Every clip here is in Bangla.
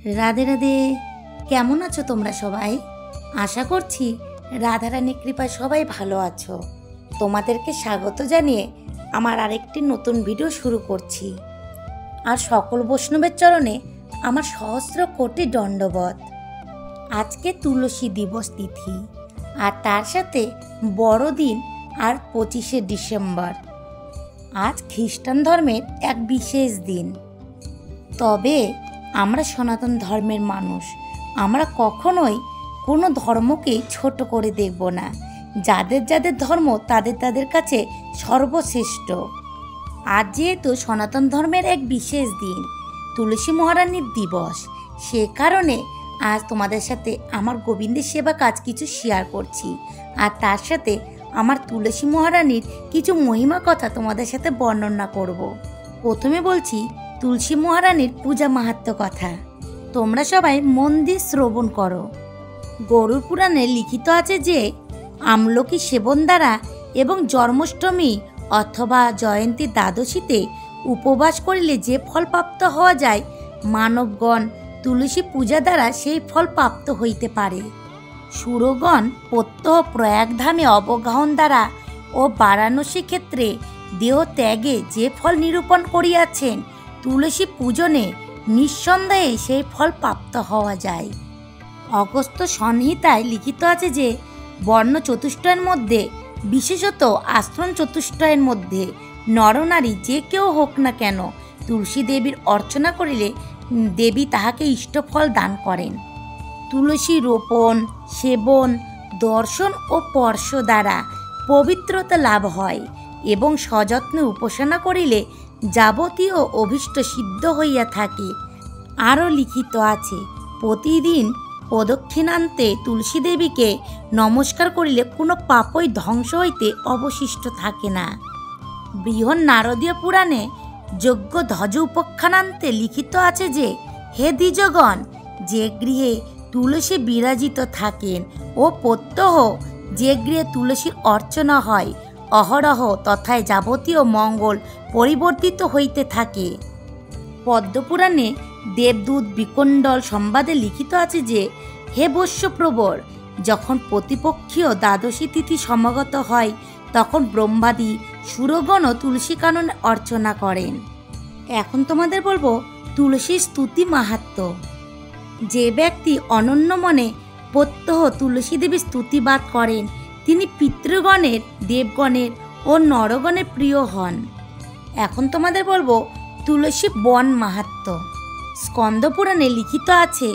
রাধে রাধে। কেমন আছো তোমরা সবাই? আশা করছি রাধারানীর কৃপায় সবাই ভালো আছো। তোমাদেরকে স্বাগত জানিয়ে আমার আরেকটি নতুন ভিডিও শুরু করছি। আর সকল বৈষ্ণবের চরণে আমার সহস্র কোটি দণ্ডবত। আজকে তুলসী দিবস তিথি, আর তার সাথে বড়দিন আর 25শে ডিসেম্বর। আজ খ্রিস্টান ধর্মের এক বিশেষ দিন। তবে আমরা সনাতন ধর্মের মানুষ, আমরা কখনোই কোনো ধর্মকেই ছোট করে দেখব না। যাদের যাদের ধর্ম তাদের তাদের কাছে সর্বশ্রেষ্ঠ। আজ যেহেতু সনাতন ধর্মের এক বিশেষ দিন, তুলসী মহারানীর দিবস, সে কারণে আজ তোমাদের সাথে আমার গোবিন্দের সেবা কাজ কিছু শেয়ার করছি। আর তার সাথে আমার তুলসী মহারানীর কিছু মহিমা কথা তোমাদের সাথে বর্ণনা করব। প্রথমে বলছি তুলসী মহারানীর পূজা মাহাত্ম্য কথা। তোমরা সবাই মন দিয়ে শ্রবণ করো। গরুড় পুরাণে লিখিত আছে যে আমলকি সেবন দ্বারা এবং জন্মাষ্টমী অথবা জয়ন্তী দ্বাদশীতে উপবাস করিলে যে ফল প্রাপ্ত হওয়া যায়, মানবগণ তুলসী পূজা দ্বারা সেই ফল প্রাপ্ত হইতে পারে। সুরগণ প্রত্যহ প্রয়াগধামে অবগাহন দ্বারা ও বারাণসী ক্ষেত্রে দেহ ত্যাগে যে ফল নিরূপণ করিয়াছেন, তুলসী পূজনে নিঃসন্দেহে সেই ফল প্রাপ্ত হওয়া যায়। অগস্ত্য সংহিতায় লিখিত আছে যে বর্ণ চতুষ্টয়ের মধ্যে, বিশেষত আশ্রম চতুষ্টয়ের মধ্যে নরনারী যে কেউ হোক না কেন, তুলসী দেবীর অর্চনা করিলে দেবী তাহাকে ইষ্টফল দান করেন। তুলসী রোপণ, সেবন, দর্শন ও স্পর্শ দ্বারা পবিত্রতা লাভ হয় এবং সযত্নে উপাসনা করিলে যাবতীয় অভীষ্ট সিদ্ধ হইয়া থাকে। আরও লিখিত আছে প্রতিদিন প্রদক্ষিণান্তে তুলসী দেবীকে নমস্কার করিলে কোনো পাপই ধ্বংস হইতে অবশিষ্ট থাকে না। বৃহৎ নারদীয় পুরাণে যজ্ঞ ধ্বজ উপাখ্যানান্তে লিখিত আছে যে, হে দ্বিজগণ, যে গৃহে তুলসী বিরাজিত থাকেন ও প্রত্যহ যে গৃহে তুলসীর অর্চনা হয়, অহরহ তথায় যাবতীয় মঙ্গল পরিবর্তিত হইতে থাকে। পদ্মপুরাণে দেবদূত বিকণ্ডল সংবাদে লিখিত আছে যে, হে বৈশ্যপ্রবর, যখন প্রতিপক্ষীয় দ্বাদশী তিথি সমাগত হয়, তখন ব্রহ্মাদি সুরগণ তুলসী কাননে অর্চনা করেন। এখন তোমাদের বলবো তুলসীর স্তুতি মাহাত্ম্য। যে ব্যক্তি অনন্য মনে প্রত্যহ তুলসী দেবীর স্তুতিবাদ করেন, তিনি পিতৃগণের, দেবগণের ও নরগণের প্রিয় হন। এখন তোমাদের বলবো তুলসী বন মাহাত্ম্য। স্কন্দপুরাণে লিখিত আছে,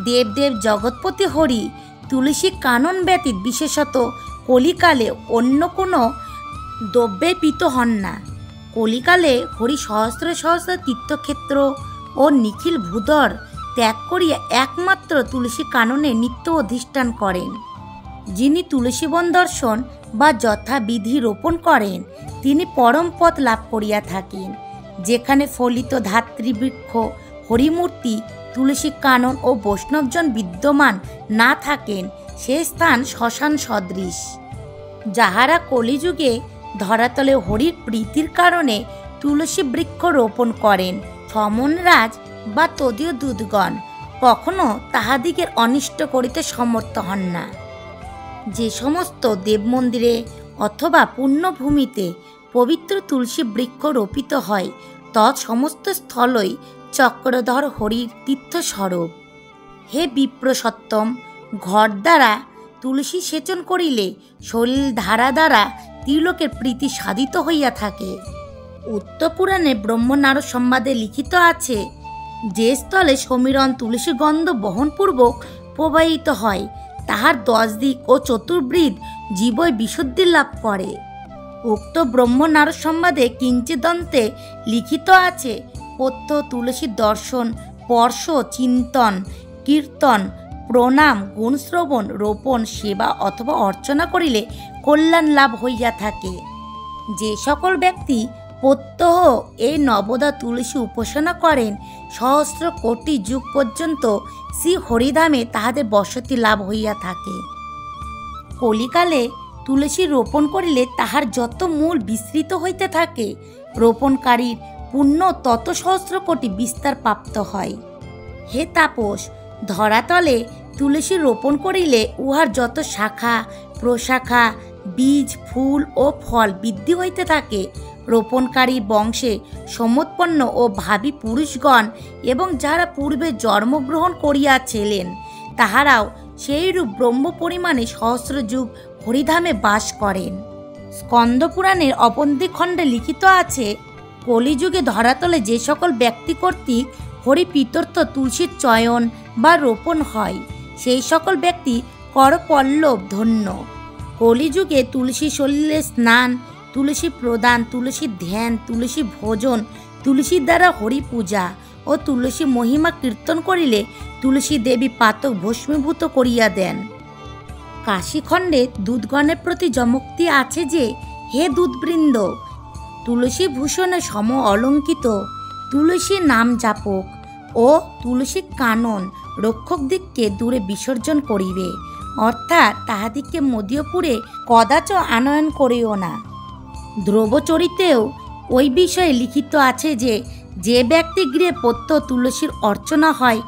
দেবদেব জগৎপতি হরি তুলসী কানন ব্যতীত, বিশেষত কলিকালে অন্য কোনো দ্রব্যে প্রীত হন না। কলিকালে হরি সহস্র সহস্র তীর্থক্ষেত্র ও নিখিল ভূধর ত্যাগ করিয়া একমাত্র তুলসী কাননে নিত্য অধিষ্ঠান করেন। যিনি তুলসী বন দর্শন বা যথাবিধি রোপণ করেন, তিনি পরম পদ লাভ করিয়া থাকেন। যেখানে ফলিত ধাত্রীবৃক্ষ, হরিমূর্তি, তুলসী কানন ও বৈষ্ণবজন বিদ্যমান না থাকেন, সে স্থান শ্মশান সদৃশ। যাহারা কলিযুগে ধরাতলে হরির প্রীতির কারণে তুলসী বৃক্ষ রোপণ করেন, সমনরাজ বা তদীয় দূতগণ কখনো তাহাদিগের অনিষ্ট করিতে সমর্থ হন না। যে সমস্ত দেবমন্দিরে অথবা পুণ্যভূমিতে পবিত্র তুলসী বৃক্ষ রোপিত হয়, তৎ সমস্ত স্থলই চক্রধর হরির তীর্থস্বরূপ। হে বিপ্রসত্তম, ঘর দ্বারা তুলসী সেচন করিলে সলিল ধারা দ্বারা ত্রিলোকের প্রীতি সাধিত হইয়া থাকে। উত্তরপুরাণে ব্রহ্মনারদ সংবাদে লিখিত আছে, যে স্থলে সমীরণ তুলসী গন্ধ বহনপূর্বক প্রবাহিত হয়, তাহার 10 দিক ও চতুর্বৃদ জীবই বিশুদ্ধি লাভ করে। উক্ত ব্রহ্মনারদ সংবাদে কিঞ্চিদন্তে লিখিত আছে, প্রত্যহ তুলসী দর্শন, স্পর্শ, চিন্তন, কীর্তন, প্রণাম, গুণশ্রবণ, রোপণ, সেবা অথবা অর্চনা করিলে কল্যাণ লাভ হইয়া থাকে। যে সকল ব্যক্তি প্রত্যহ এই নবদা তুলসী উপাসনা করেন, সহস্র কোটি যুগ পর্যন্ত শ্রী হরিধামে তাহাদের বসতি লাভ হইয়া থাকে। কলিকালে তুলসী রোপণ করিলে তাহার যত মূল বিস্তৃত হইতে থাকে, রোপণকারীর পুণ্য তত সহস্র কোটি বিস্তার প্রাপ্ত হয়। হে তাপস, ধরাতলে তুলসী রোপণ করিলে উহার যত শাখা প্রশাখা বীজ ফুল ও ফল বৃদ্ধি হইতে থাকে। রোপণকারী বংশে সমুৎপন্ন ও ভাবী পুরুষগণ এবং যারা পূর্বে জন্মগ্রহণ করিয়াছিলেন তাহারাও সেইরূপ ব্রহ্ম পরিমাণে সহস্র যুগ হরিধামে বাস করেন। স্কন্দপুরাণের অবন্তি খণ্ডে লিখিত আছে, কলিযুগে ধরাতলে যে সকল ব্যক্তি কর্তৃক হরিপিতর্থ তুলসীর চয়ন বা রোপণ হয় সেই সকল ব্যক্তি করপল্লব ধন্য। কলিযুগে তুলসী সলিলে স্নান, তুলসী প্রদান, তুলসী ধ্যান, তুলসী ভোজন, তুলসীর দ্বারা হরি পূজা ও তুলসী মহিমা কীর্তন করিলে তুলসী দেবী পাতক ভস্মীভূত করিয়া দেন। কাশীখণ্ডে দূতগণের প্রতি যমোক্তি আছে যে, হে দূতবৃন্দ, তুলসী ভূষণে সম অলঙ্কিত তুলসী নাম জাপক ও তুলসী কানন রক্ষক দিককে দূরে বিসর্জন করিবে, অর্থাৎ তাহাদিগকে মদীয়পুরে কদাচ আনয়ন করিও না। ধ্রুবচরিতেও ওই বিষয়ে লিখিত আছে যে, যে ব্যক্তি গৃহে প্রত্যহ তুলসীর অর্চনা হয়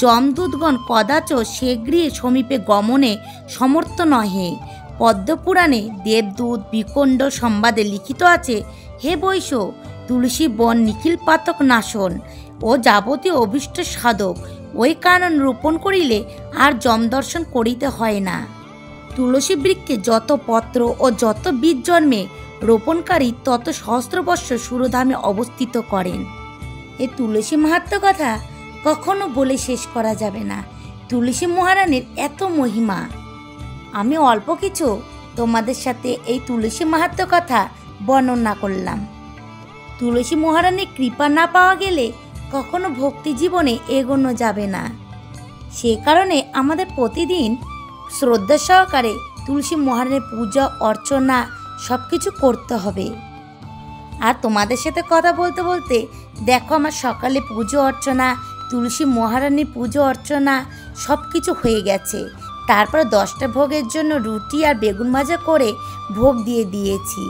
যমদূতগণ কদাচ সে গৃহে সমীপে গমনে সমর্থ নহে। পদ্মপুরাণে দেবদূত বিকণ্ড সংবাদে লিখিত আছে, হে বৈশ্য, তুলসী বন নিখিল পাতক নাশন ও যাবতীয় অভীষ্ট সাধক, ওই কানন রোপণ করিলে আর যম দর্শন করিতে হয় না। তুলসী বৃক্ষে যত পত্র ও যত বীজ জন্মে রোপণকারী তত সহস্রবর্ষ সুরধামে অবস্থিত করেন। এই তুলসী মাহাত্ম্য কথা কখনো বলে শেষ করা যাবে না। তুলসী মহারানীর এত মহিমা। আমি অল্প কিছু তোমাদের সাথে এই তুলসী মাহাত্ম্য কথা বর্ণনা করলাম। তুলসী মহারানীর কৃপা না পাওয়া গেলে কখনো ভক্তি জীবনে এগোনো যাবে না। সে কারণে আমাদের প্রতিদিন শ্রদ্ধা সহকারে তুলসী মহারানীর পূজা অর্চনা সব কিছু করতে হবে। আর তোমাদের সাথে কথা বলতে বলতে দেখো আমার সকালে পুজো অর্চনা, তুলসী মহারানীর পুজো অর্চনা সব কিছু হয়ে গেছে। তারপর 10টা ভোগের জন্য রুটি আর বেগুন ভাজা করে ভোগ দিয়ে দিয়েছি।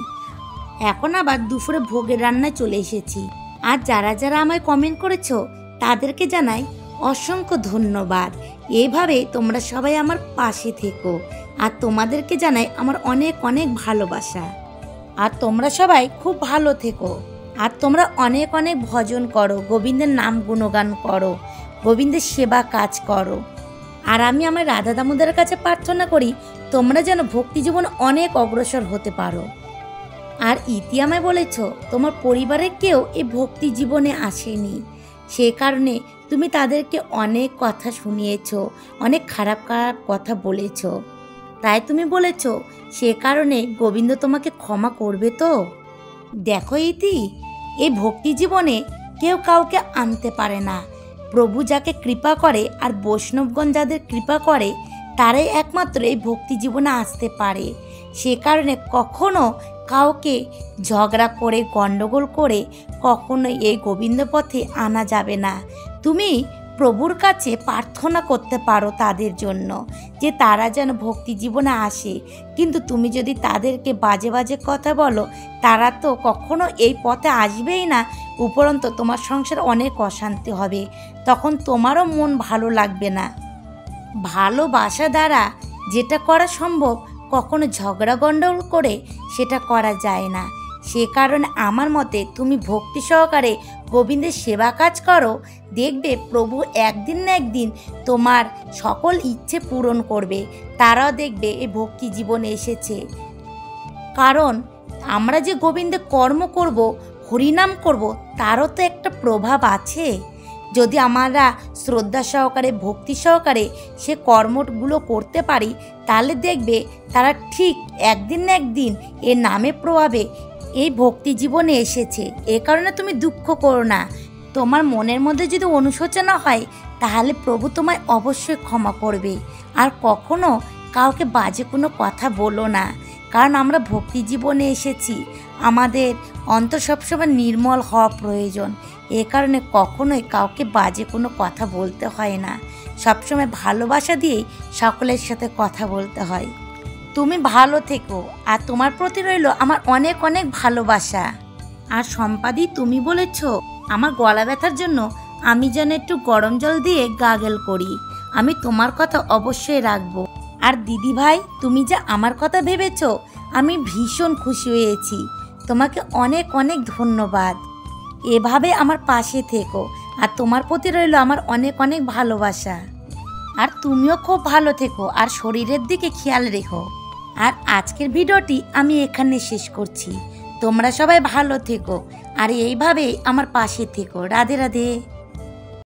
এখন আবার দুপুরে ভোগের রান্নায় চলে এসেছি। আর যারা যারা আমায় কমেন্ট করেছো তাদেরকে জানাই অসংখ্য ধন্যবাদ। এইভাবে তোমরা সবাই আমার পাশে থেকো। আর তোমাদেরকে জানাই আমার অনেক অনেক ভালোবাসা। আর তোমরা সবাই খুব ভালো থেকো। আর তোমরা অনেক অনেক ভজন করো, গোবিন্দের নাম গুণগান করো, গোবিন্দের সেবা কাজ করো। আর আমি আমার রাধা দামোদরের কাছে প্রার্থনা করি তোমরা যেন ভক্তি জীবনে অনেক অগ্রসর হতে পারো। আর ইতি আমায় বলেছ তোমার পরিবারের কেউ এই ভক্তি জীবনে আসেনি, সে কারণে তুমি তাদেরকে অনেক কথা শুনিয়েছ, অনেক খারাপ খারাপ কথা বলেছ, তাই তুমি বলেছ সে কারণে গোবিন্দ তোমাকে ক্ষমা করবে। তো দেখো ইতি, এই ভক্তি জীবনে কেউ কাউকে আনতে পারে না। প্রভু যাকে কৃপা করে আর বৈষ্ণবগণ যাদের কৃপা করে তারাই একমাত্র এই ভক্তি জীবনে আসতে পারে। সে কারণে কখনো কাউকে ঝগড়া করে গণ্ডগোল করে কখনো এই গোবিন্দ পথে আনা যাবে না। তুমি প্রভুর কাছে প্রার্থনা করতে পারো তাদের জন্য যে তারা যেন ভক্তি জীবনে আসে, কিন্তু তুমি যদি তাদেরকে বাজে বাজে কথা বলো তারা তো কখনো এই পথে আসবেই না। উপরন্তু তোমার সংসার অনেক অশান্তি হবে, তখন তোমারও মন ভালো লাগবে না। ভালোবাসা দ্বারা যেটা করা সম্ভব কখনো ঝগড়া গণ্ডগোল করে সেটা করা যায় না। সে কারণে আমার মতে তুমি ভক্তি সহকারে গোবিন্দের সেবা কাজ করো, দেখবে প্রভু একদিন না একদিন তোমার সকল ইচ্ছে পূরণ করবে। তারাও দেখবে এই ভক্তি জীবনে এসেছে। কারণ আমরা যে গোবিন্দের কর্ম করব, হরিনাম করব, তারও তো একটা প্রভাব আছে। যদি আমরা শ্রদ্ধা সহকারে ভক্তি সহকারে সে কর্মগুলো করতে পারি তাহলে দেখবে তারা ঠিক একদিন না একদিন এর নামে প্রভাবে এই ভক্তি জীবনে এসেছে। এ কারণে তুমি দুঃখ করো না। তোমার মনের মধ্যে যদি অনুশোচনা হয় তাহলে প্রভু তোমায় অবশ্যই ক্ষমা করবে। আর কখনো কাউকে বাজে কোনো কথা বলো না, কারণ আমরা ভক্তি জীবনে এসেছি, আমাদের অন্তর সবসময় নির্মল হওয়া প্রয়োজন। এ কারণে কখনোই কাউকে বাজে কোনো কথা বলতে হয় না, সবসময় ভালোবাসা দিয়েই সকলের সাথে কথা বলতে হয়। তুমি ভালো থেকো, আর তোমার প্রতি রইল আমার অনেক অনেক ভালোবাসা। আর সম্পাদি তুমি বলেছ আমার গলা ব্যথার জন্য আমি যেন একটু গরম জল দিয়ে গাগল করি। আমি তোমার কথা অবশ্যই রাখবো। আর দিদি ভাই, তুমি যে আমার কথা ভেবেছো, আমি ভীষণ খুশি হয়েছি। তোমাকে অনেক অনেক ধন্যবাদ। এভাবে আমার পাশে থেকো, আর তোমার প্রতি রইল আমার অনেক অনেক ভালোবাসা। আর তুমিও খুব ভালো থেকো আর শরীরের দিকে খেয়াল রেখো। আর আজকের ভিডিওটি আমি এখানে শেষ করছি। তোমরা সবাই ভালো থেকো আর এইভাবেই আমার পাশে থেকো। রাধে রাধে।